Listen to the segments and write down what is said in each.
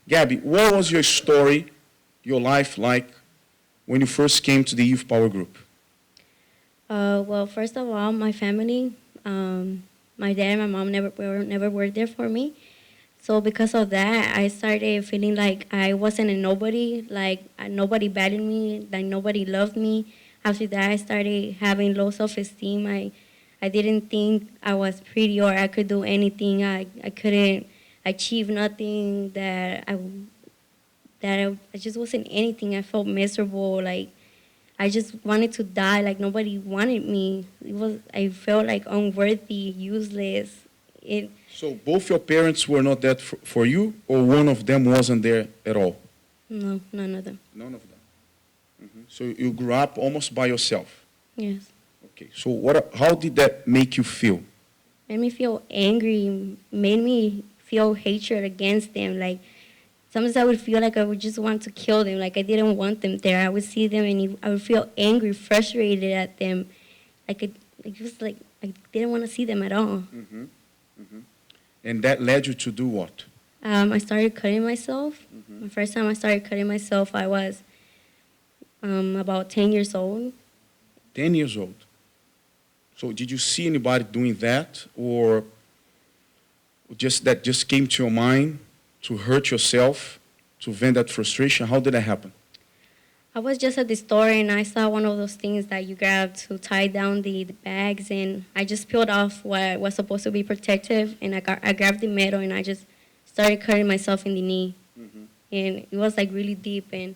Gabby, what was your story, your life like when you first came to the Youth Power Group? Well, first of all, my family, my dad and my mom never were there for me. So because of that, I started feeling like I wasn't a nobody, like nobody valued me, like nobody loved me. After that, I started having low self-esteem. I didn't think I was pretty or I could do anything. I couldn't achieve nothing I just wasn't anything. I felt miserable. Like I just wanted to die. Like nobody wanted me. I felt like unworthy, useless. It So both your parents were not there for you, or one of them wasn't there at all? No, none of them. None of them. So you grew up almost by yourself. Yes. Okay. So how did that make you feel? Made me feel angry. Made me feel hatred against them. Like sometimes I would feel like I would just want to kill them. Like I didn't want them there. I would see them and I would feel angry, frustrated at them. It was like I didn't want to see them at all. And that led you to do what? I started cutting myself. The first time I started cutting myself, I was about 10 years old. 10 years old. So did you see anybody doing that, or just came to your mind to hurt yourself, to vent that frustration? How did that happen? I was just at the store and I saw one of those things that you grab to tie down the bags, and I just peeled off what was supposed to be protective, and I grabbed the metal and I just started cutting myself in the knee. And it was like really deep, and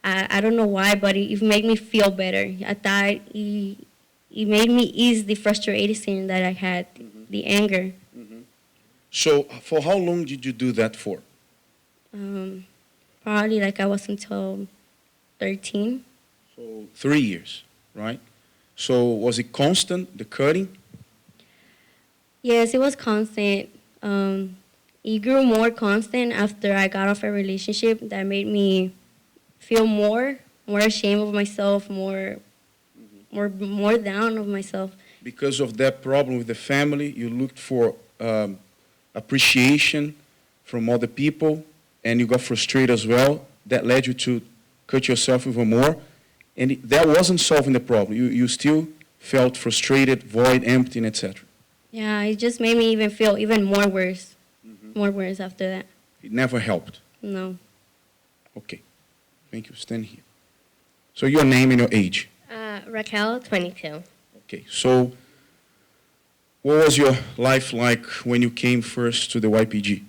I don't know why, but it made me feel better. I thought it made me ease the frustration that I had, the anger. So for how long did you do that for? Probably like I was until 13. So 3 years, right? So was it constant, the cutting? Yes, it was constant. It grew more constant after I got off a relationship that made me feel more ashamed of myself, more down of myself. Because of that problem with the family, you looked for appreciation from other people, and you got frustrated as well. That led you to cut yourself even more, and that wasn't solving the problem. You still felt frustrated, void, empty, and etc. Yeah, it just made me even feel even more worse, more worse after that. It never helped. No. Okay, thank you. Stand here. So your name and your age. Raquel, 22. Okay, so what was your life like when you came first to the YPG?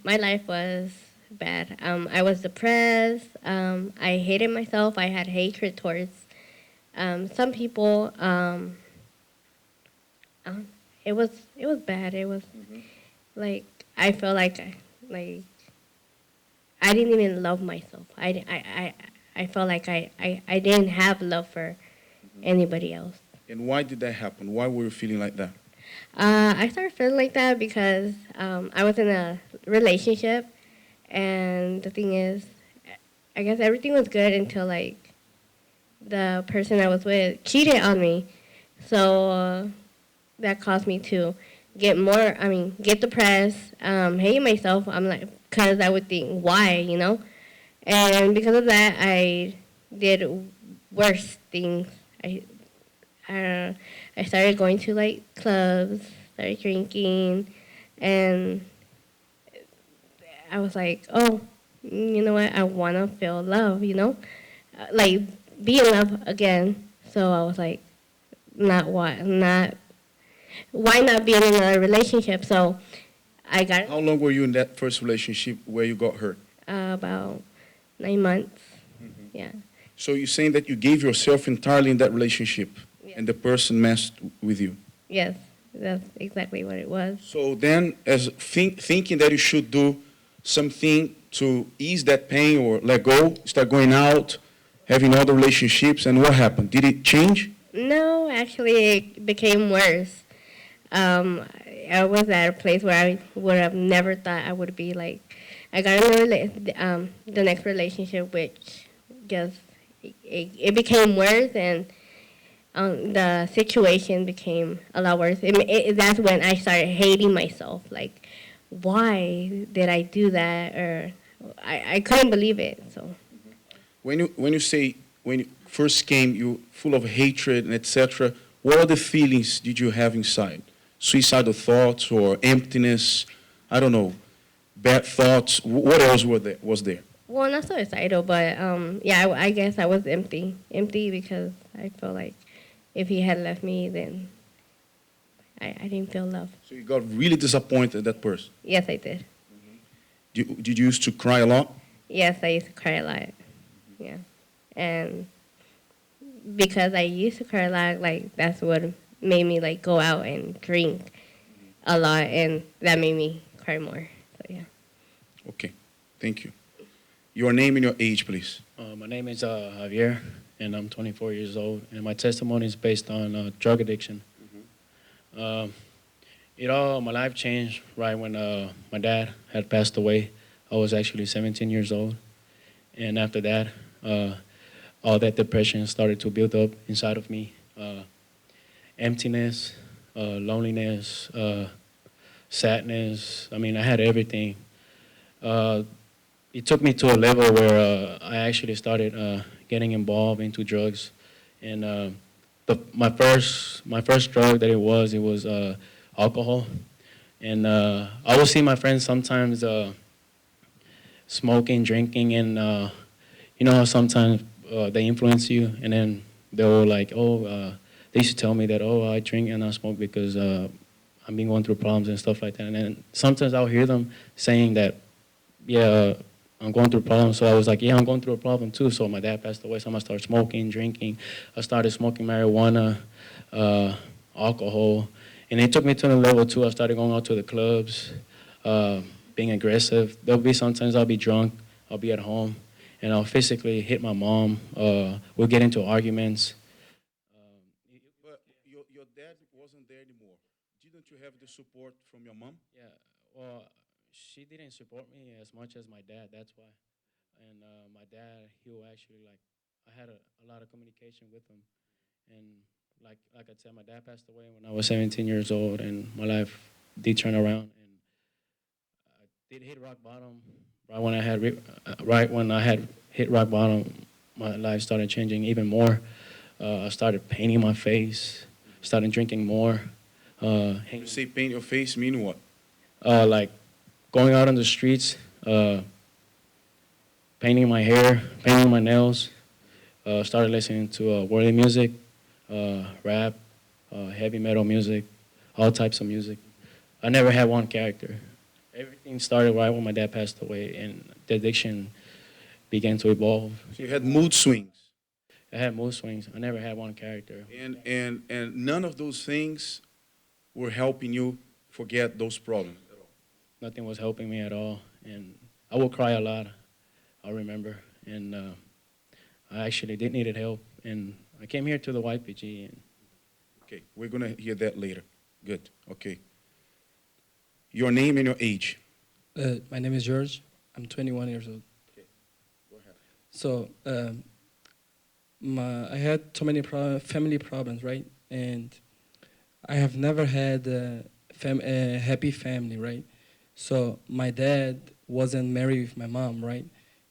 My life was bad. I was depressed. I hated myself. I had hatred towards some people. It was bad. It was like I felt like I didn't even love myself. I felt like I didn't have love for anybody else. And why did that happen? Why were you feeling like that? I started feeling like that because I was in a relationship, and the thing is, I guess everything was good until like the person I was with cheated on me. So that caused me to get depressed, hate myself. I'm like, because I would think, why, you know? And because of that, I did worse things. I started going to like clubs, started drinking, and I was like, oh, you know what? I want to feel love, you know, like be in love again. So I was like, why not be in a relationship? So I got How long were you in that first relationship where you got hurt? about 9 months. Yeah. So you're saying that you gave yourself entirely in that relationship, and the person messed with you. Yes, that's exactly what it was. So then, as thinking that you should do something to ease that pain or let go, start going out, having other relationships, and what happened? Did it change? No, actually, it became worse. I was at a place where I would have never thought I would be. Like, I got in the next relationship, which just it became worse, and the situation became a lot worse. That's when I started hating myself. Like, why did I do that? Or I couldn't believe it. So When you first came, you full of hatred and etc. What other feelings did you have inside? Suicidal thoughts or emptiness? I don't know. Bad thoughts. What else was there? well, not suicidal, but yeah, I guess I was empty because I felt like if he had left me, then I didn't feel love. So you got really disappointed at that person. Yes, I did. Did you used to cry a lot? Yes, I used to cry a lot. Yeah, and because I used to cry a lot, like that's what made me like go out and drink a lot, and that made me cry more. So yeah. Okay, thank you. Your name and your age, please. My name is Javier, and I'm 24 years old, and my testimony is based on drug addiction. My life changed right when my dad had passed away. I was actually 17 years old, and after that, all that depression started to build up inside of me. Emptiness, loneliness, sadness. I mean, I had everything. It took me to a level where I actually started getting involved into drugs, and my first drug that it was alcohol, and I would see my friends sometimes smoking, drinking, and you know how sometimes they influence you, and then they'll like, they used to tell me that, I drink and I smoke because I've been going through problems and stuff like that, and then sometimes I'll hear them saying that, yeah, I'm going through problems. So I was like, yeah, I'm going through a problem too. So my dad passed away, so I started smoking, drinking. I started smoking marijuana, alcohol. And it took me to the level two. I started going out to the clubs, being aggressive. There'll be sometimes I'll be drunk, I'll be at home, and I'll physically hit my mom. We'll get into arguments. But your dad wasn't there anymore. Didn't you have the support from your mom? Yeah, well, she didn't support me as much as my dad, that's why. And my dad, he will actually like, I had a lot of communication with him. And like I said, my dad passed away when I was 17 years old, and my life did turn around. And I did hit rock bottom. Right when I had hit rock bottom, my life started changing even more. I started painting my face, started drinking more. You say paint your face, mean what? Like going out on the streets, painting my hair, painting my nails. Started listening to worldly music, rap, heavy metal music, all types of music. I never had one character. Everything started right when my dad passed away, and the addiction began to evolve. So you had mood swings. I had mood swings. I never had one character. And none of those things were helping you forget those problems at all. Nothing was helping me at all, and I would cry a lot, I remember, and I actually did needed help, and I came here to the YPG. And Okay, we're going to hear that later. Good, okay. Your name and your age. My name is George. I'm 21 years old. Okay, go ahead. So I had so many family problems, right? And I have never had a happy family, right? So my dad wasn't married with my mom, right?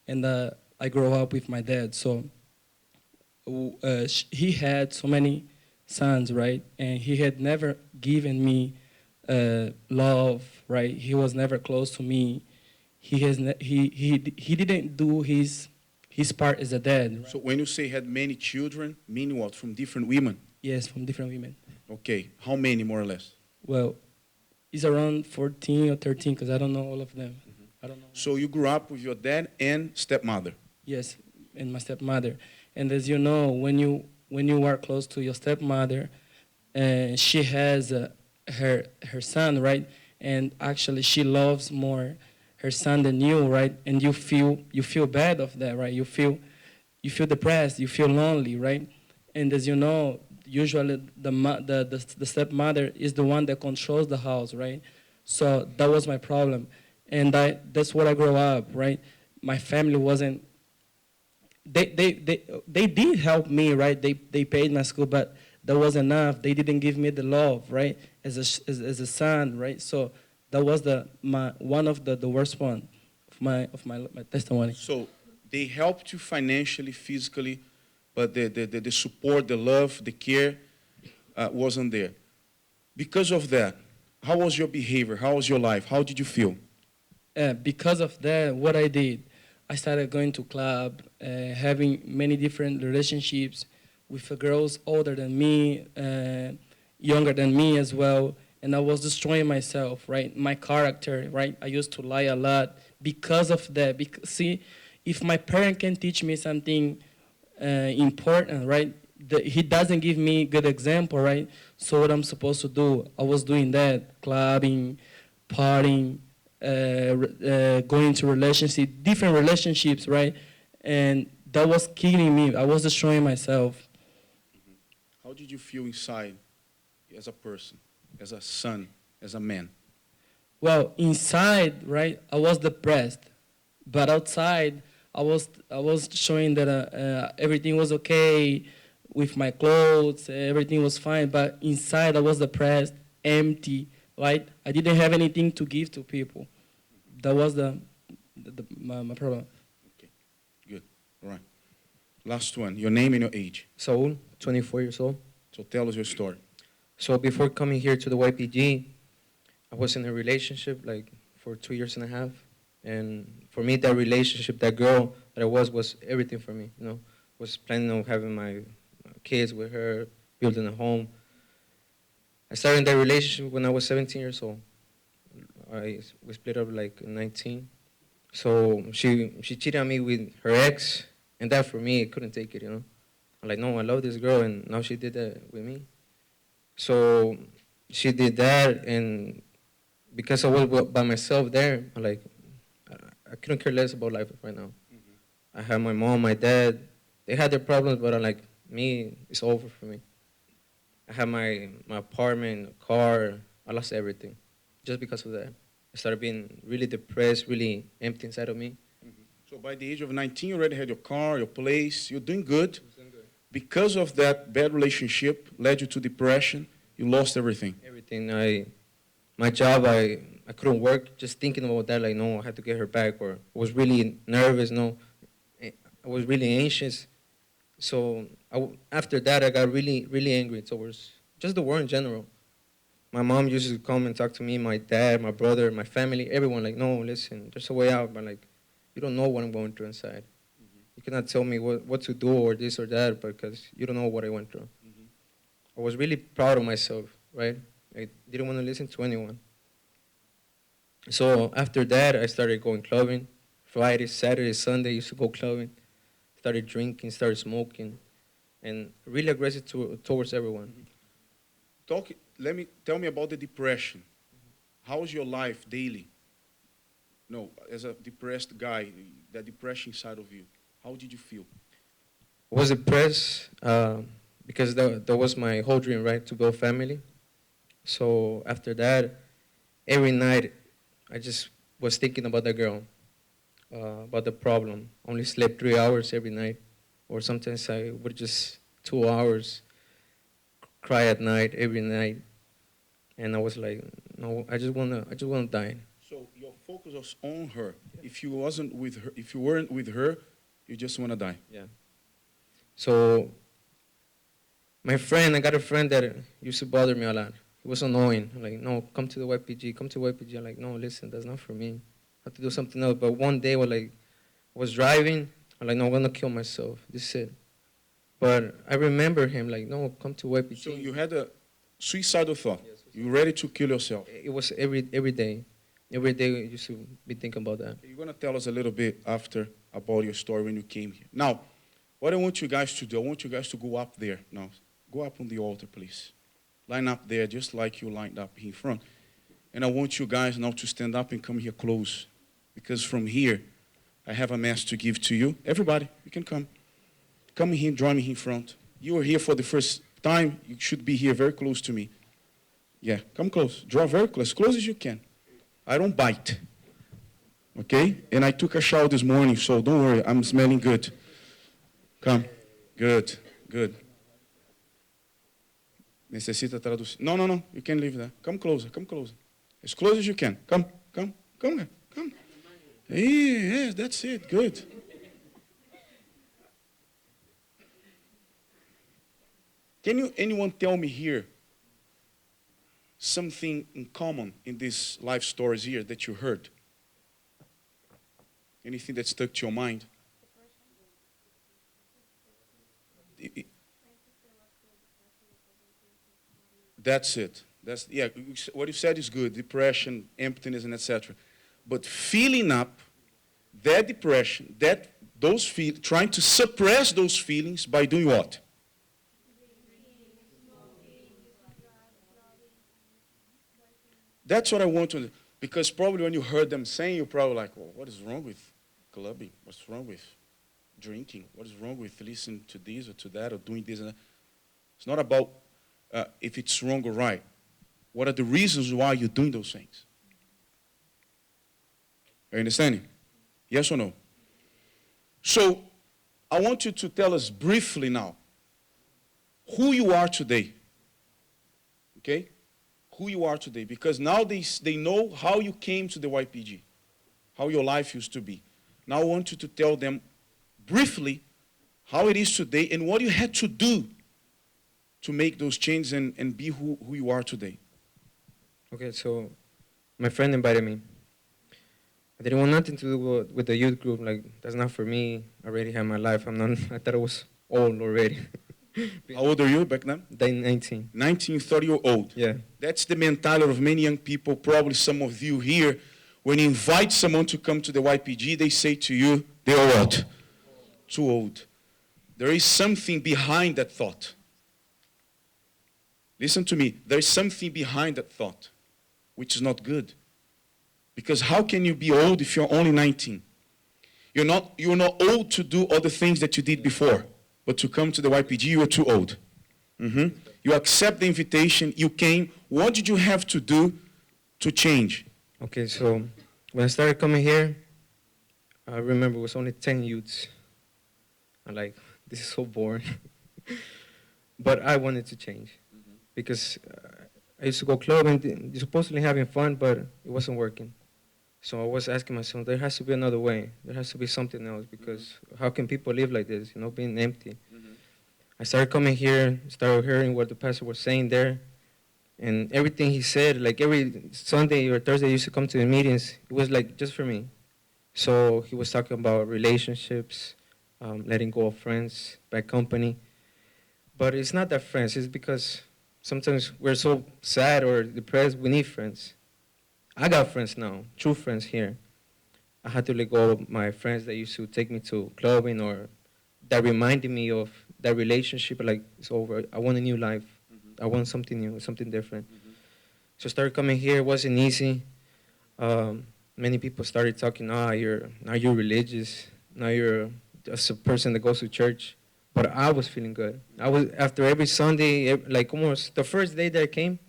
And I grew up with my dad. So he had so many sons, right? And he had never given me love, right? He was never close to me. He didn't do his part as a dad. Right? So when you say had many children, mean what? From different women? Yes, from different women. Okay, how many more or less? Well, it's around 14 or 13 because I don't know all of them. I don't know. So you grew up with your dad and stepmother? Yes, and my stepmother. And as you know, when you are close to your stepmother, she has her son, right? And actually, she loves more her son than you, right? And you feel bad of that, right? You feel depressed, you feel lonely, right? And as you know, usually the stepmother is the one that controls the house, right? So that was my problem, and that's what I grew up, right? My family wasn't. They did help me, right? They paid my school, but that was enough. They didn't give me the love, right? As a son, right? So That was one of the worst one of my testimony. So they helped you financially, physically, but the support, the love, the care wasn't there. Because of that, how was your behavior? How was your life? How did you feel? Because of that, what I did, I started going to club, having many different relationships with girls older than me, younger than me as well, and I was destroying myself, right? My character, right? I used to lie a lot because of that. See, if my parent can teach me something important, right? He doesn't give me good example, right? So what I'm supposed to do, I was doing that, clubbing, partying, going to relationship, different relationships, right? And that was killing me. I was destroying myself. How did you feel inside as a person, as a son, as a man? Well, inside, right, I was depressed, but outside, I was showing that everything was okay with my clothes, everything was fine. But inside, I was depressed, empty, right? I didn't have anything to give to people. That was my problem. Okay, good. All right. Last one, your name and your age. Saul, 24 years old. So tell us your story. So before coming here to the YPG, I was in a relationship like for 2 years and a half. And for me, that relationship, that girl that I was everything for me, you know. Was planning on having my kids with her, building a home. I started that relationship when I was 17 years old. We split up like 19. So she cheated on me with her ex, and that for me, I couldn't take it, you know. I'm like, no, I love this girl, and now she did that with me. So she did that, and because I was by myself there, I'm like, I couldn't care less about life right now. I had my mom, my dad, they had their problems, but I'm like, me, it's over for me. I had my apartment, car, I lost everything just because of that. I started being really depressed, really empty inside of me. So by the age of 19, you already had your car, your place, you're doing good. Because of that bad relationship led you to depression, you lost everything. Everything. My job, I couldn't work just thinking about that, like, no, I had to get her back, or I was really nervous, no. I was really anxious. So after that, I got really, really angry towards just the world in general. My mom used to come and talk to me, my dad, my brother, my family, everyone, like, no, listen, there's a way out, but like, you don't know what I'm going through inside. You cannot tell me what to do or this or that because you don't know what I went through. I was really proud of myself, right? I didn't want to listen to anyone. So after that, I started going clubbing. Friday, Saturday, Sunday, I used to go clubbing. Started drinking, started smoking, and really aggressive towards everyone. Tell me about the depression. How was your life daily? No, as a depressed guy, that depression inside of you, how did you feel? I was depressed because that was my whole dream, right, to build family. So after that, every night, I just was thinking about that girl, about the problem. Only slept 3 hours every night, or sometimes I would just 2 hours cry at night, every night. And I was like, no, I just wanna die. So your focus was on her. If you weren't with her, you just wanna die. Yeah. So I got a friend that used to bother me a lot. He was annoying. I'm like, no, come to the YPG, come to YPG. I'm like, no, listen, that's not for me. I have to do something else. But one day, I was driving. I'm like, no, I'm gonna kill myself. This is it. But I remember him like, no, come to YPG. So you had a suicidal thought. Yes, you were ready to kill yourself. It was every day. Every day I used to be thinking about that. You're gonna tell us a little bit after about your story when you came here. Now, what I want you guys to do, I want you guys to go up there now. Go up on the altar, please. Line up there just like you lined up here in front. And I want you guys now to stand up and come here close. Because from here, I have a message to give to you. Everybody, you can come. Come here, join me here in front. You are here for the first time. You should be here very close to me. Yeah, come close. Draw very close as you can. I don't bite. Okay? And I took a shower this morning, so don't worry. I'm smelling good. Come. Good. Necessita tradução. No. You can leave that. Come closer. As close as you can. Come, come, come, come. Yes, that's it. Good. Can you anyone tell me here something in common in these life stories here that you heard? Anything that stuck to your mind? That's it. That's yeah. What you said is good. Depression, emptiness, and etc. But filling up that depression, trying to suppress those feelings by doing what? That's what I want to. Because probably when you heard them saying, you're probably like, well, what is wrong with clubbing? What's wrong with drinking? What is wrong with listening to this or to that or doing this and that? It's not about if it's wrong or right. What are the reasons why you're doing those things? Are you understanding? Yes or no? So, I want you to tell us briefly now who you are today. Okay? Who you are today. Because now they know how you came to the YPG, how your life used to be. Now I want you to tell them briefly how it is today and what you had to do to make those changes and be who you are today. Okay, so my friend invited me. I didn't want nothing to do with the youth group. Like, that's not for me. I already had my life. I thought I was old already. How old are you back then? 19. 19, 30 years old. Yeah. That's the mentality of many young people, probably some of you here. When you invite someone to come to the YPG, they say to you, they are what? Too old. There is something behind that thought. Listen to me. There is something behind that thought, which is not good. Because how can you be old if you're only 19? You're not old to do all the things that you did before. But to come to the YPG, you are too old. You accept the invitation, you came. What did you have to do to change? Okay, so when I started coming here, I remember it was only 10 youths. I'm like, this is so boring. But I wanted to change. Because I used to go clubbing, supposedly having fun, but it wasn't working. So I was asking myself, there has to be another way. There has to be something else, because how can people live like this, being empty? I started coming here, started hearing what the pastor was saying there, and everything he said, like every Sunday or Thursday I used to come to the meetings, it was like just for me. So he was talking about relationships, letting go of friends, bad company. But it's not that friends, it's because sometimes we're so sad or depressed, we need friends. I got friends now, true friends here. I had to let go of my friends that used to take me to clubbing or that reminded me of that relationship, like it's over. I want a new life. I want something new, something different. So I started coming here. It wasn't easy. Many people started talking, now you're religious. Now you're just a person that goes to church. But I was feeling good. I was, after every Sunday, like almost the first day that I came,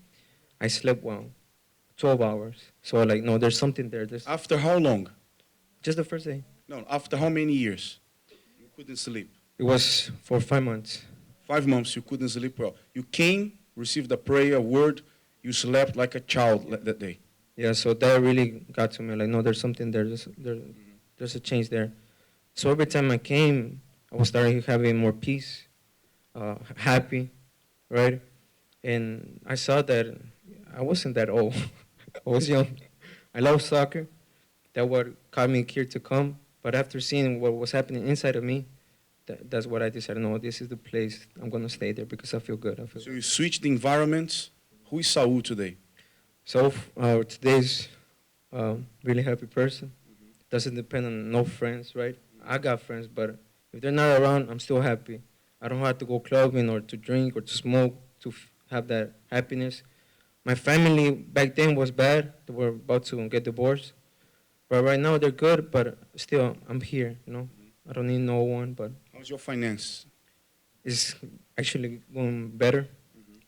I slept well, 12 hours. So like, no, there's something there. After how long? Just the first day. No, after how many years? You couldn't sleep. It was for 5 months. 5 months you couldn't sleep well. You came, received a prayer, a word, you slept like a child that day. Yeah, so that really got to me. Like, no, there's something there. There's a change there. So every time I came, I was starting having more peace, happy, right? And I saw that I wasn't that old. I was young. I love soccer. That what caught me here to come. But after seeing what was happening inside of me, that's what I decided, no, this is the place. I'm going to stay there because I feel good. So you switched the environments. Who is Saul today? So today's really happy person. Doesn't depend on no friends, right? I got friends, but if they're not around, I'm still happy. I don't have to go clubbing or to drink or to smoke to have that happiness. My family back then was bad. They were about to get divorced. But right now they're good, but still I'm here, I don't need no one, but... How's your finance? It's actually going better.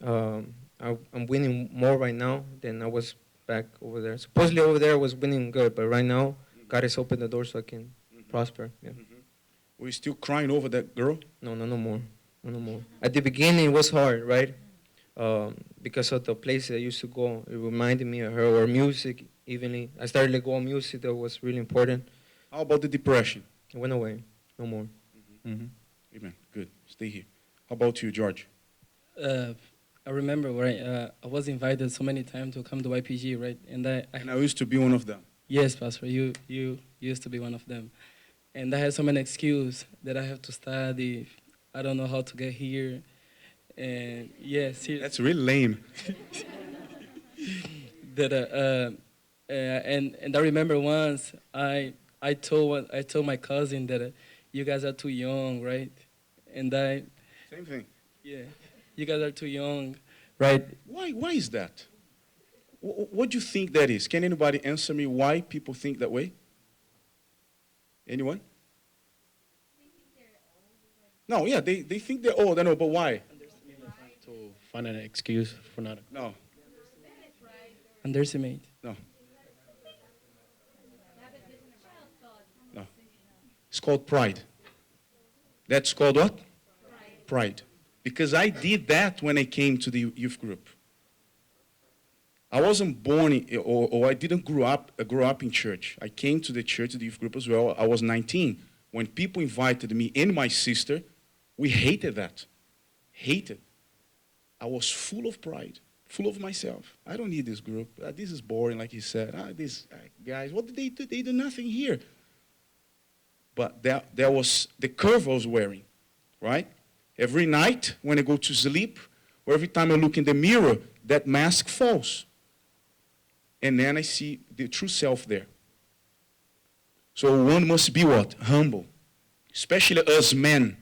I'm winning more right now than I was back over there. Supposedly over there I was winning good, but right now God has opened the door so I can prosper. Yeah. Were you still crying over that girl? No more. No more. At the beginning it was hard, right? because of the place I used to go, it reminded me of her, or music, evenly. I started to go on music that was really important. How about the depression? It went away, no more. Amen. Good. Stay here. How about you, George? I remember where I was invited so many times to come to YPG, right? And And I used to be one of them. yes, Pastor, you used to be one of them. And I had so many excuses that I have to study. I don't know how to get here. And yes, That's really lame. that and I remember once I told my cousin that you guys are too young, right? And Same thing. yeah, you guys are too young, right? Why is that? What do you think that is? Can anybody answer me why people think that way? Anyone? No, yeah, they think they're old, I know, but why? To find an excuse for not. No, Underestimate. no. No. It's called pride. That's called what? Pride. Because I did that when I came to the youth group. I wasn't born or I didn't grow up in church. I came to the church, the youth group as well. I was 19. When people invited me and my sister, we hated that. Hated. I was full of pride, full of myself. I don't need this group. This is boring, like he said. These guys, what did they do? They do nothing here. But there was the curve I was wearing, right? Every night when I go to sleep, or every time I look in the mirror, that mask falls. And then I see the true self there. So one must be what? Humble. Especially us men,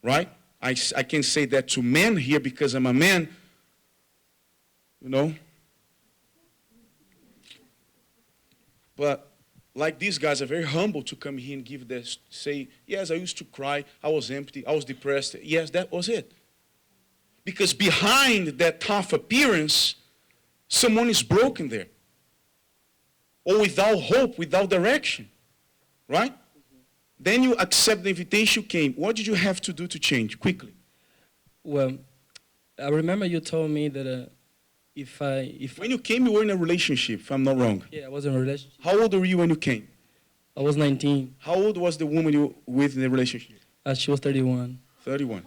right? I can say that to men here because I'm a man, you know. But like these guys are very humble to come here and give this, say, yes, I used to cry, I was empty, I was depressed. Yes, that was it. Because behind that tough appearance, someone is broken there. Or without hope, without direction. Right? Then you accept the invitation came. What did you have to do to change? Quickly. Well, I remember you told me that if When you came, you were in a relationship, if I'm not wrong. yeah, I was in a relationship. How old were you when you came? I was 19. How old was the woman you were with in the relationship? She was 31. 31.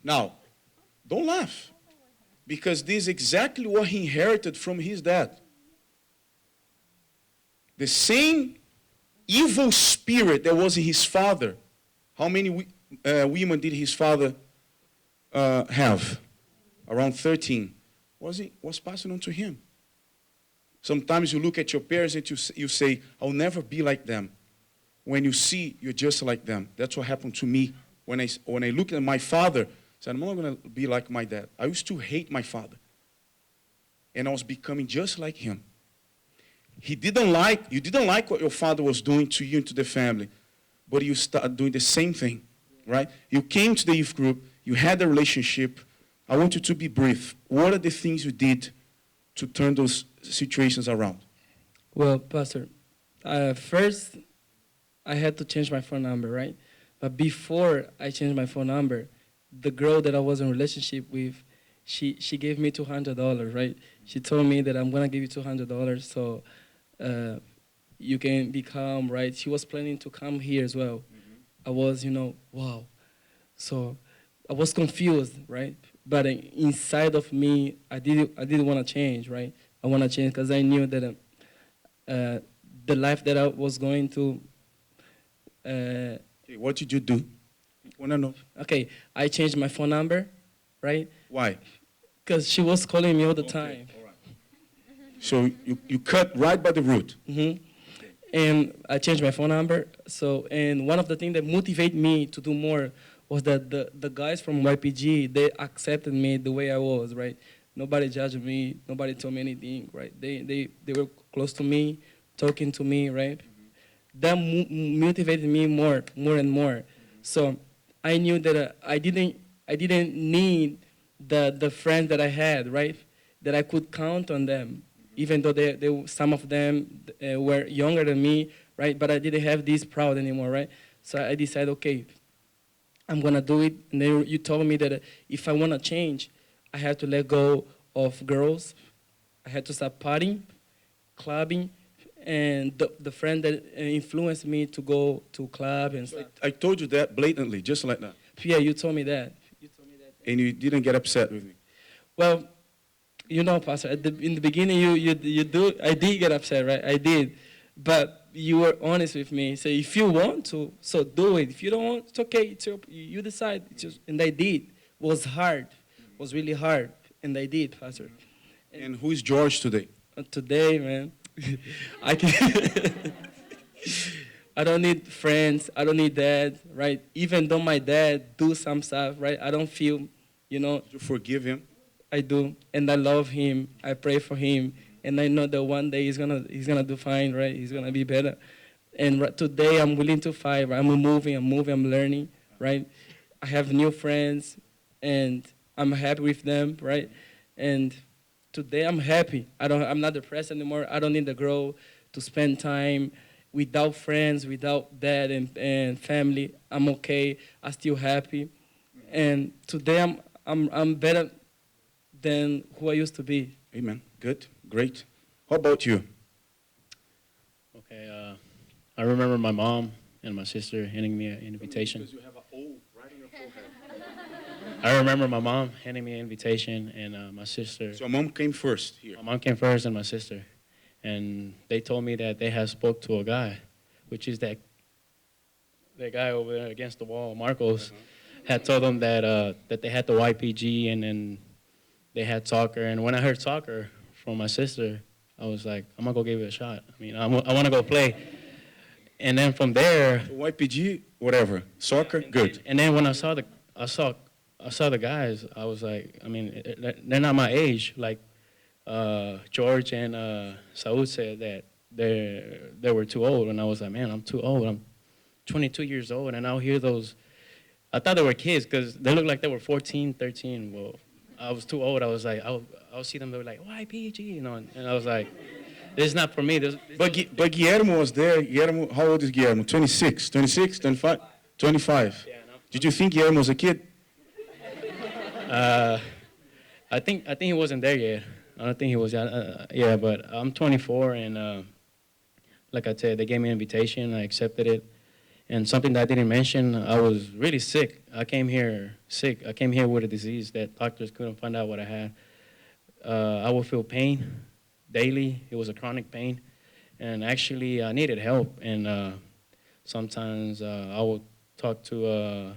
Now, don't laugh. Because this is exactly what he inherited from his dad. The same evil spirit that was in his father. How many women did his father have? Around 13. Was passing on to him. Sometimes you look at your parents and you say, I'll never be like them. When you see, you're just like them. That's what happened to me. When I look at my father, I said, I'm not going to be like my dad. I used to hate my father. And I was becoming just like him. You didn't like what your father was doing to you and to the family, but you started doing the same thing, right? You came to the youth group, you had a relationship. I want you to be brief. What are the things you did to turn those situations around? Well, Pastor, first I had to change my phone number, right? But before I changed my phone number, the girl that I was in a relationship with, she gave me $200, right? She told me that I'm going to give you $200 so you can become, right? She was planning to come here as well. I was, wow. So I was confused, right? But inside of me, I didn't want to change, right? I want to change because I knew that the life that I was going to. Okay, what did you do? I want to know. Okay, I changed my phone number, right? Why? Because she was calling me all the time. All right. So you cut right by the root. And I changed my phone number. So, and one of the things that motivated me to do more was that the guys from YPG, they accepted me the way I was, right? Nobody judged me. Nobody told me anything, right? They were close to me, talking to me, right? That motivated me more and more. So I knew that I didn't need the friends that I had, right? That I could count on them, even though some of them were younger than me, right? But I didn't have this proud anymore, right? So I decided, okay, I'm gonna do it. And then you told me that if I wanna change, I have to let go of girls. I had to stop partying, clubbing, and the friend that influenced me to go to club and So stuff. I told you that blatantly, just like that. Yeah, you told me that. And you didn't get upset with me. Well, you know, Pastor, in the beginning, I did get upset, right? I did. But you were honest with me. So if you want to, so do it. If you don't want, it's okay. You decide. And I did. It was hard. It was really hard. And I did, Pastor. And who is George today? Today, man, I can. I don't need friends. I don't need dad, right? Even though my dad do some stuff, right? I don't feel, You forgive him. I do, and I love him. I pray for him, and I know that one day he's gonna do fine, right? He's gonna be better. And today I'm willing to fight. Right? I'm moving, I'm learning, right? I have new friends, and I'm happy with them, right? And today I'm happy. I'm not depressed anymore. I don't need to grow to spend time without friends, without dad and family. I'm okay. I'm still happy, and today I'm better than who I used to be. Amen. Good. Great. How about you? Okay, I remember my mom and my sister handing me an invitation. Because you have an O right on your forehead. I remember my mom handing me an invitation, and my sister. So mom came first here. My mom came first, and my sister, and they told me that they had spoke to a guy, which is that guy over there against the wall, Marcos, had told them that they had the YPG, and then they had soccer. And when I heard soccer from my sister, I was like, I'm gonna go give it a shot. I mean, I want to go play. And then from there, YPG, whatever. Soccer, good. And then when I saw the guys, I was like, I mean, they're not my age. Like George and Saud said that they were too old, and I was like, man, I'm too old. I'm 22 years old, and I'll hear those. I thought they were kids because they looked like they were 14, 13. Well, I was too old. I was like, I'll see them. They were like, YPG, and I was like, this is not for me. But Guillermo was there. Guillermo, how old is Guillermo? 26, 25? 25. Yeah, no. Did you think Guillermo was a kid? I think he wasn't there yet. I don't think he was. Yeah, but I'm 24, and like I said, they gave me an invitation. I accepted it. And something that I didn't mention, I was really sick. I came here sick. I came here with a disease that doctors couldn't find out what I had. I would feel pain daily. It was a chronic pain. And actually, I needed help. And sometimes I would talk to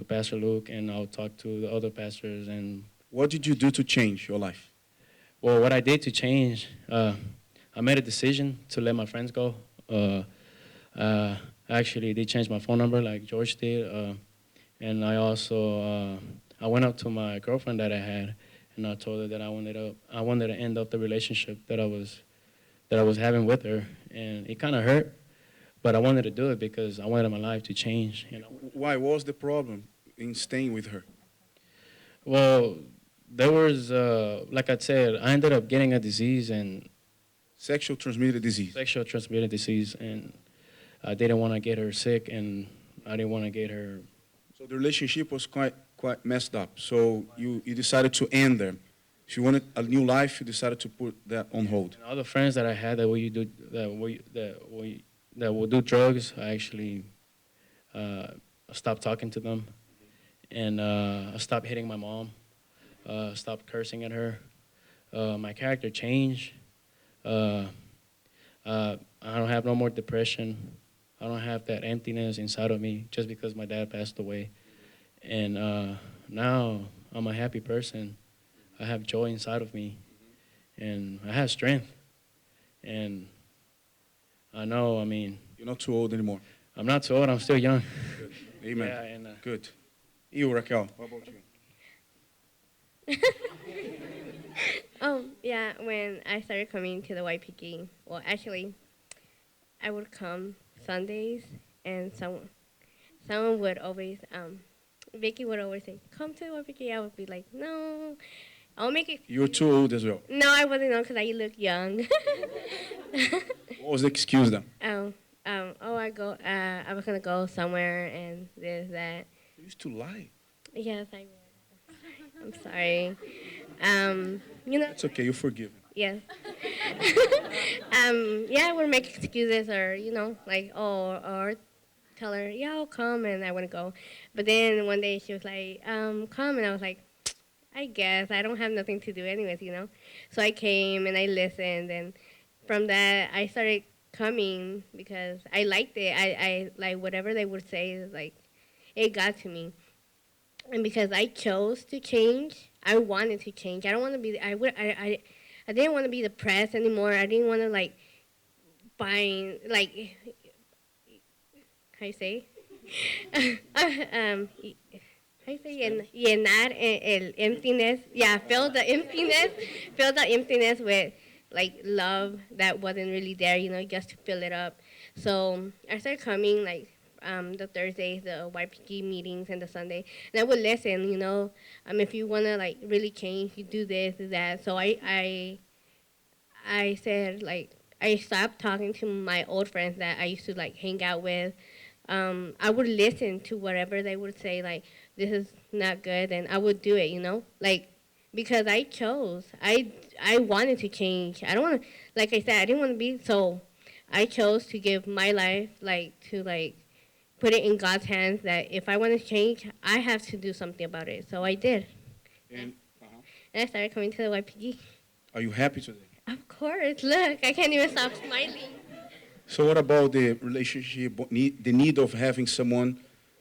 Pastor Luke, and I would talk to the other pastors. And What did you do to change your life? well, what I did to change, I made a decision to let my friends go. Actually, they changed my phone number like George did. And I also, I went up to my girlfriend that I had, and I told her that I wanted to end up the relationship that I was having with her. And it kind of hurt, but I wanted to do it because I wanted my life to change. Why? What was the problem in staying with her? Well, there was, like I said, I ended up getting a disease and Sexual transmitted disease. sexual transmitted disease, and I didn't want to get her sick, and I didn't want to get her. So the relationship was quite messed up. So you decided to end them. If you wanted a new life, you decided to put that on hold. And all the friends that I had that would do drugs, I actually stopped talking to them, and I stopped hitting my mom, stopped cursing at her. My character changed. I don't have no more depression. I don't have that emptiness inside of me just because my dad passed away. And now I'm a happy person. I have joy inside of me, and I have strength. And I know, I mean, You're not too old anymore. I'm not too old, I'm still young. Good. Amen. Yeah, and Good. You, Raquel, what about you? Yeah, when I started coming to the YPG, well, actually, I would come Sundays, and someone would always, Vicky would always say, come to the YPG. I would be like, no, I'll make it. You're too old as well. No, I wasn't on because I look young. What was the excuse then? I was gonna go somewhere and this, that. You used to lie. Yes, I would. I'm sorry. You know, It's okay, you're forgiven. yes. Yeah, I would make excuses or, like, or tell her, yeah, I'll come and I want to go. But then one day she was like, come. And I was like, I guess I don't have nothing to do anyways. So I came and I listened. And from that, I started coming because I liked it. I like whatever they would say, like, it got to me. And because I chose to change, I wanted to change. I don't want to be. I didn't want to be depressed anymore. I didn't want to like find like how you say, how you say llenar el emptiness. Yeah, fill the emptiness with like love that wasn't really there. Just to fill it up. So I started coming like the Thursdays, the YPG meetings, and the Sunday. And I would listen, if you want to like really change, you do this, do that. So I said like I stopped talking to my old friends that I used to like hang out with. I would listen to whatever they would say, like this is not good, and I would do it, like because I chose. I wanted to change. I don't want to, like I said, I didn't want to be so. I chose to give my life like to like put it in God's hands that if I want to change, I have to do something about it. So I did. And And I started coming to the YPG. are you happy today? Of course, look, I can't even stop smiling. So what about the relationship, the need of having someone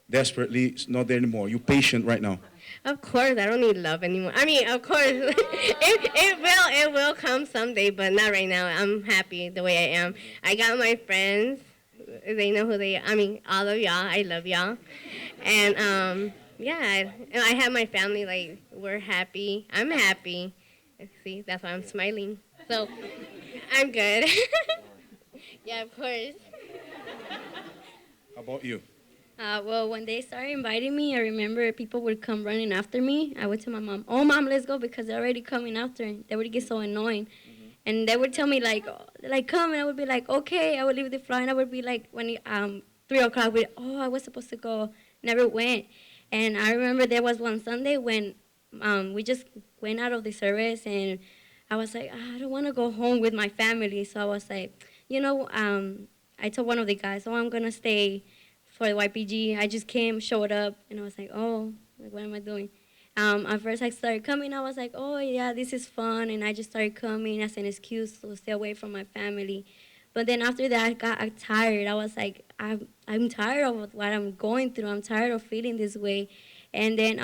desperately not there anymore? You patient right now? Of course, I don't need love anymore. I mean, of course, it will come someday, but not right now. I'm happy the way I am. I got my friends. They know who they are. I mean, all of y'all. I love y'all. And yeah, and I have my family. Like we're happy. I'm happy. See, that's why I'm smiling. So I'm good. Yeah, of course. How about you? Well, when they started inviting me, I remember people would come running after me. I would tell my mom, "Oh, mom, let's go," because they're already coming after. They would get so annoying. And they would tell me, like, come, and I would be like, okay. I would leave the floor, and I would be like, 3 o'clock, I was supposed to go. Never went. And I remember there was one Sunday when we just went out of the service, and I was like, I don't want to go home with my family. So I was like, I told one of the guys, I'm going to stay for the YPG. I just came, showed up, and I was like, what am I doing? At first I started coming, I was like, oh yeah, this is fun, and I just started coming as an excuse to stay away from my family. But then after that, I got tired. I was like, I'm tired of what I'm going through. I'm tired of feeling this way. And then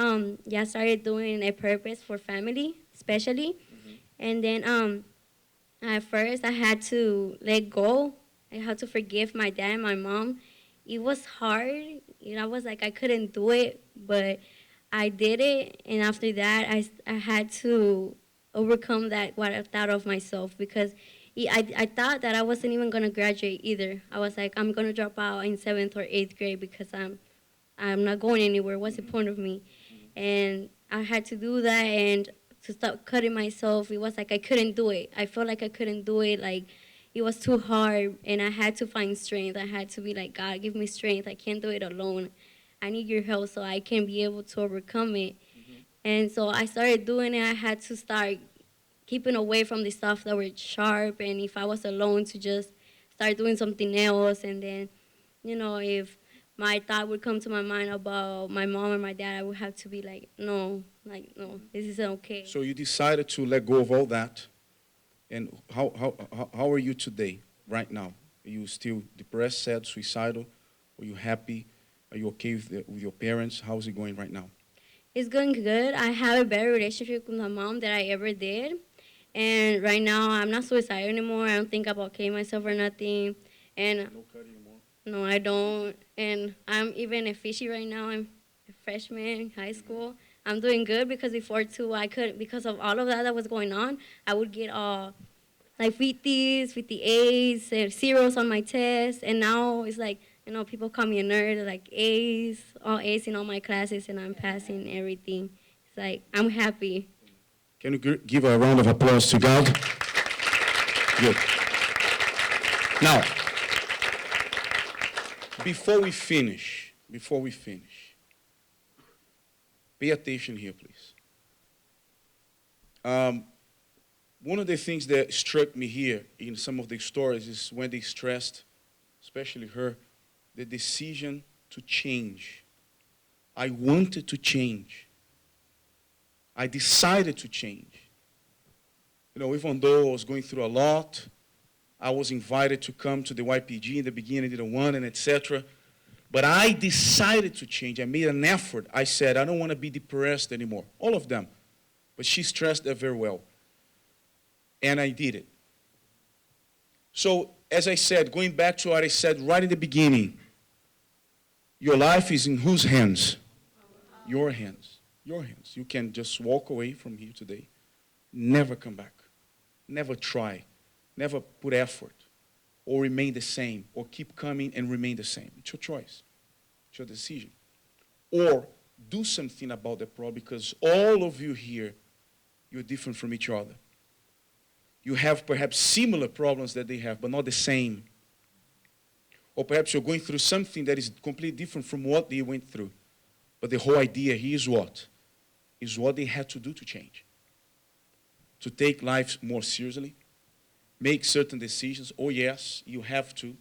I started doing a purpose for family, especially. And then at first I had to let go. I had to forgive my dad and my mom. It was hard. I was like, I couldn't do it, but I did it, and after that, I had to overcome what I thought of myself, because I thought that I wasn't even going to graduate either. I was like, I'm going to drop out in 7th or 8th grade because I'm not going anywhere. What's the point of me? And I had to do that, and to stop cutting myself, it was like I couldn't do it. I felt like I couldn't do it, like it was too hard, and I had to find strength. I had to be like, God, give me strength. I can't do it alone. I need your help so I can be able to overcome it. And so I started doing it. I had to start keeping away from the stuff that were sharp, and if I was alone, to just start doing something else. And then, if my thought would come to my mind about my mom or my dad, I would have to be like, no, this isn't okay. So you decided to let go of all that. And how are you today, right now? Are you still depressed, sad, suicidal? Are you happy? Are you okay with your parents? How's it going right now? It's going good. I have a better relationship with my mom than I ever did. And right now, I'm not suicidal anymore. I don't think about killing myself or nothing. And No cut anymore? no, I don't. And I'm even a fishy right now. I'm a freshman in high school. I'm doing good because before, too, because of all of that was going on, I would get like 50s, 58s, zeros on my test. And now it's like, people call me a nerd, like A's, all A's in all my classes, and I'm passing everything. It's like, I'm happy. Can you give a round of applause to God? Good. Now, before we finish, Pay attention here, please. One of the things that struck me here in some of the stories is when they stressed, especially her, the decision to change. I wanted to change. I decided to change. You know, even though I was going through a lot, I was invited to come to the YPG in the beginning, I didn't want it, etc. But I decided to change. I made an effort. I said, I don't want to be depressed anymore. All of them. But she stressed that very well. And I did it. So, as I said, going back to what I said right in the beginning, your life is in whose hands? Your hands. Your hands. You can just walk away from here today, never come back, never try, never put effort, or remain the same, or keep coming and remain the same. It's your choice. It's your decision. Or do something about the problem, because all of you here, you're different from each other. You have perhaps similar problems that they have, but not the same. Or perhaps you're going through something that is completely different from what they went through. But the whole idea here is what? Is what they had to do to change. To take life more seriously, make certain decisions. Oh yes, you have to.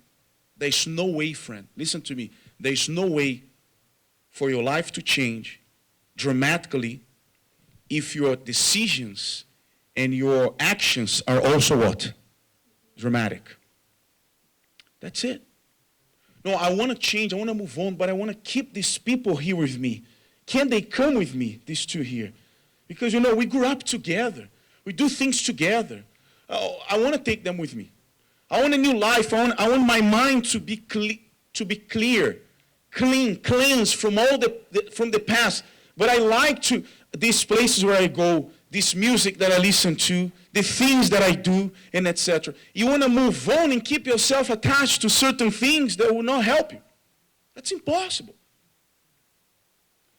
There's no way, friend, listen to me. There's no way for your life to change dramatically if your decisions and your actions are also what? Dramatic. That's it. No, I want to change, I want to move on, but I want to keep these people here with me. Can they come with me, these two here? Because, you know, we grew up together. We do things together. I want to take them with me. I want a new life. I want my mind to be clear, clean, cleansed from all from the past. But I like these places where I go, this music that I listen to, the things that I do, and etc. You want to move on and keep yourself attached to certain things that will not help you. That's impossible.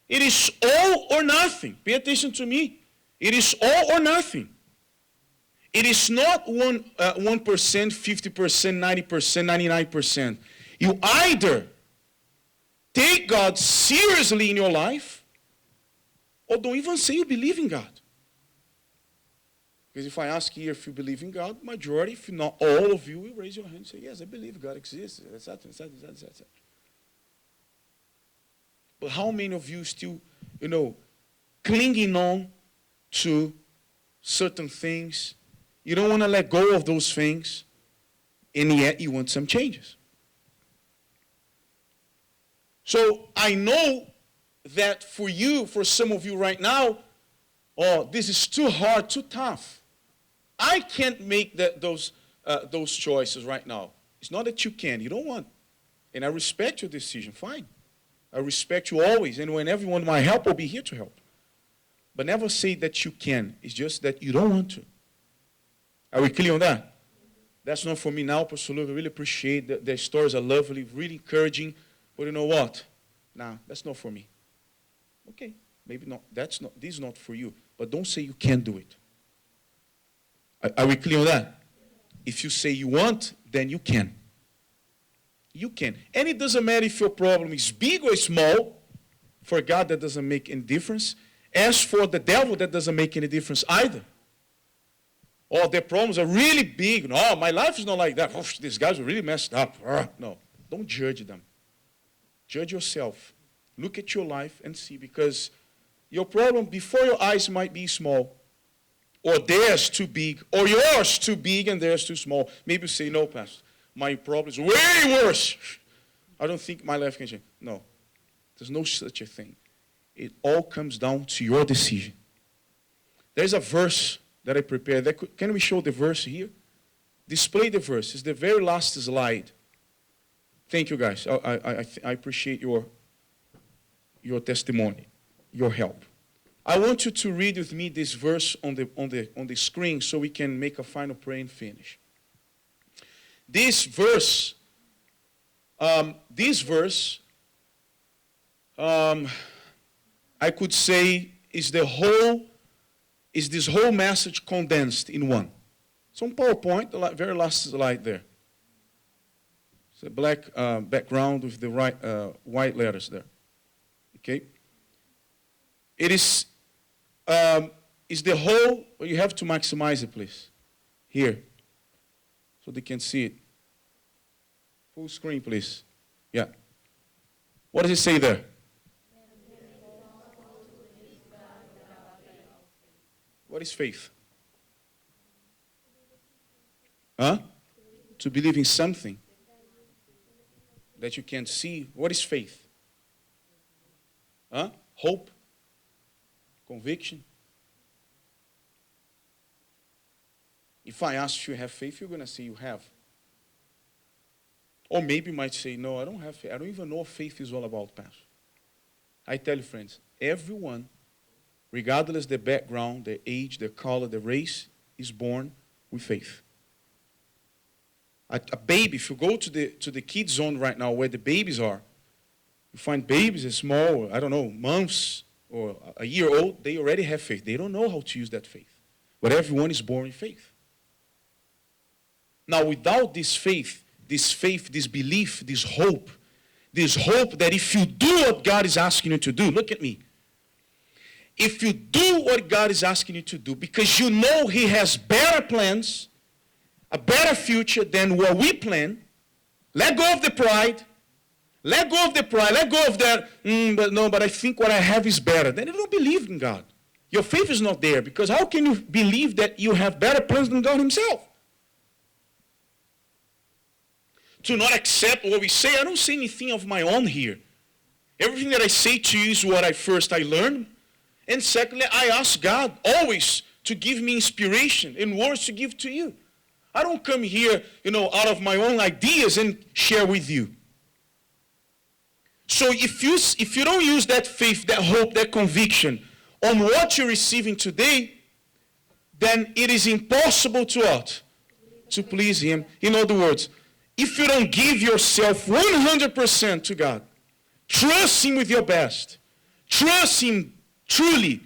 It is all or nothing. Pay attention to me. It is all or nothing. It is not 1%, 50%, 90%, 99%. You either take God seriously in your life, or don't even say you believe in God. Because if I ask here if you believe in God, majority, if not all of you, will raise your hand and say, yes, I believe God exists, etc., etc., etc. But how many of you still, you know, clinging on to certain things? You don't want to let go of those things, and yet you want some changes. So I know that for you, for some of you right now, oh, this is too hard, too tough. I can't make those choices right now. It's not that you can, you don't want. And I respect your decision, fine. I respect you always, and whenever you want my help, I'll be here to help. But never say that you can. It's just that you don't want to. Are we clear on that? That's not for me now, Pastor Luke. I really appreciate the stories are lovely, really encouraging. But you know what? Nah, that's not for me. Okay, maybe not. This is not for you. But don't say you can't do it. Are we clear on that? If you say you want, then you can. You can. And it doesn't matter if your problem is big or small. For God, that doesn't make any difference. As for the devil, that doesn't make any difference either. Oh, their problems are really big. No, my life is not like that. Oh, these guys are really messed up. No, don't judge them. Judge yourself. Look at your life and see, because your problem before your eyes might be small, or theirs too big, or yours too big and theirs too small. Maybe you say, no, Pastor, my problem is way worse. I don't think my life can change. No, there's no such a thing. It all comes down to your decision. There's a verse that I prepared. Can we show the verse here? Display the verse. It's the very last slide. Thank you, guys. I appreciate your testimony, your help. I want you to read with me this verse on the screen so we can make a final prayer and finish. This verse, I could say is this whole message condensed in one. It's on PowerPoint, the very last slide there. It's a black background with the white letters there. Okay? It is the whole, well, you have to maximize it, please. Here, so they can see it. Full screen, please. Yeah. What does it say there? What is faith? Huh? To believe in something that you can't see. What is faith? Huh? Hope? Conviction? If I ask you have faith, you're going to say you have. Or maybe you might say, no, I don't have faith. I don't even know what faith is all about, Pastor. I tell you, friends, everyone, regardless their background, their age, their color, their race, is born with faith. A baby, if you go to the kids zone right now where the babies are, you find babies as small, I don't know, months or a year old, they already have faith. They don't know how to use that faith. But everyone is born in faith. Now, without this faith, this belief, this hope that if you do what God is asking you to do, look at me. If you do what God is asking you to do, because you know He has better plans, a better future than what we plan, let go of the pride. Let go of the pride. Let go of that, but I think what I have is better. Then you don't believe in God. Your faith is not there, because how can you believe that you have better plans than God Himself? To not accept what we say, I don't say anything of my own here. Everything that I say to you is what I learned. And secondly, I ask God always to give me inspiration and words to give to you. I don't come here, out of my own ideas and share with you. So if you don't use that faith, that hope, that conviction on what you're receiving today, then it is impossible to what? To please Him. In other words, if you don't give yourself 100% to God, trust Him with your best, trust Him truly.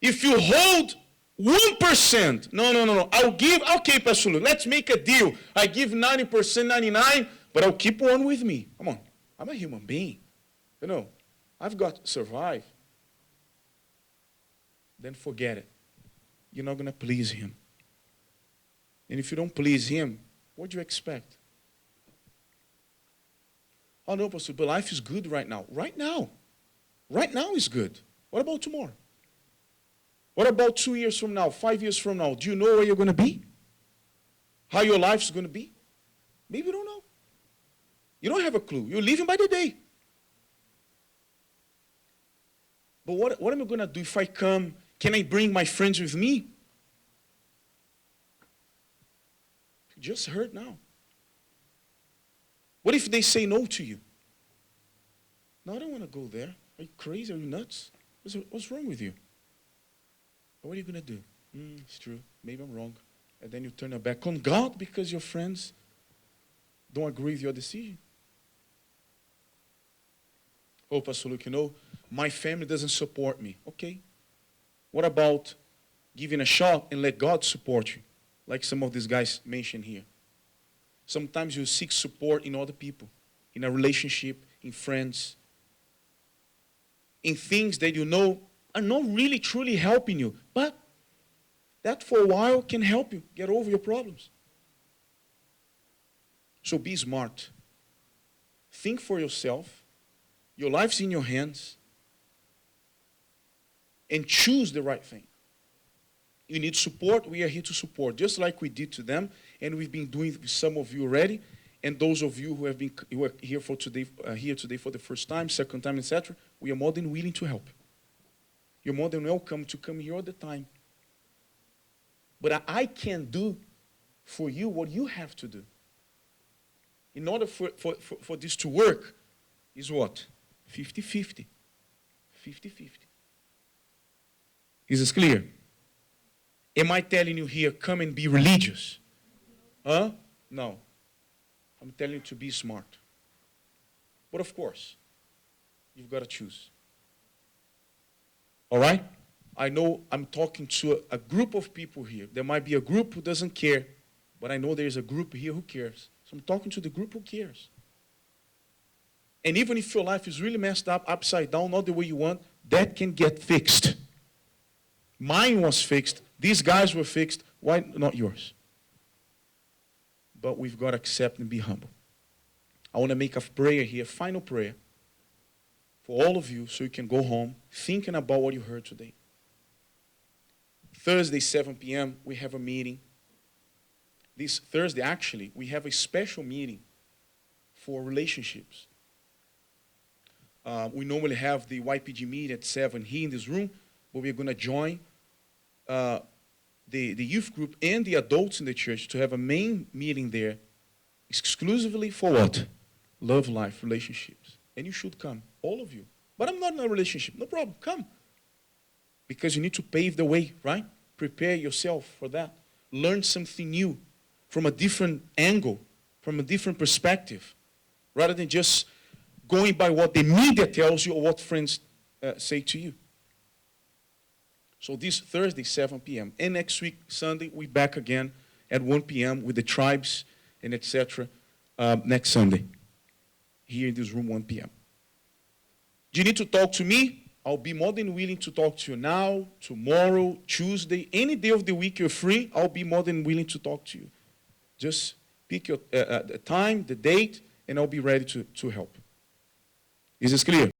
If you hold 1%, no, I'll give, okay, Pastor Luke, let's make a deal. I give 90%, 99, but I'll keep one with me. Come on, I'm a human being. I've got to survive. Then forget it. You're not going to please Him. And if you don't please Him, what do you expect? Oh no, Pastor, but life is good right now. Right now. Right now is good. What about tomorrow? What about 2 years from now, 5 years from now? Do you know where you're going to be? How your life is going to be? Maybe you don't know. You don't have a clue. You're living by the day. But what am I going to do if I come? Can I bring my friends with me? You just heard now. What if they say no to you? No, I don't want to go there. Are you crazy? Are you nuts? What's wrong with you? What are you going to do? It's true. Maybe I'm wrong. And then you turn your back on God because your friends don't agree with your decision. Oh, Pastor Luke, my family doesn't support me. Okay. What about giving a shot and let God support you? Like some of these guys mentioned here. Sometimes you seek support in other people, in a relationship, in friends, in things that you know are not really truly helping you, but that for a while can help you get over your problems. So be smart. Think for yourself. Your life's in your hands. And choose the right thing. You need support, we are here to support, just like we did to them, and we've been doing with some of you already, and those of you who are here today for the first time, second time, etc., we are more than willing to help. You're more than welcome to come here all the time. But I can't do for you what you have to do. In order for this to work, is what? 50-50. 50-50. Is this clear? Am I telling you here, come and be religious? Huh? No. I'm telling you to be smart. But of course, you've got to choose. All right? I know I'm talking to a group of people here. There might be a group who doesn't care, but I know there's a group here who cares. So I'm talking to the group who cares. And even if your life is really messed up, upside down, not the way you want, that can get fixed. Mine was fixed. These guys were fixed. Why not yours? But we've got to accept and be humble. I want to make a prayer here, final prayer, for all of you so you can go home thinking about what you heard today. Thursday, 7 p.m., we have a meeting. This Thursday, actually, we have a special meeting for relationships. We normally have the YPG meet at 7 here in this room, but we're going to join the youth group and the adults in the church to have a main meeting there exclusively for what? Love life, relationships. And you should come, all of you. But I'm not in a relationship. No problem, come. Because you need to pave the way, right? Prepare yourself for that. Learn something new from a different angle, from a different perspective, rather than just going by what the media tells you or what friends say to you. So this Thursday, 7 p.m. And next week, Sunday, we're back again at 1 p.m. with the tribes and etc. Next Sunday, here in this room, 1 p.m. Do you need to talk to me? I'll be more than willing to talk to you now, tomorrow, Tuesday, any day of the week you're free, I'll be more than willing to talk to you. Just pick your the time, the date, and I'll be ready to help. Is this clear?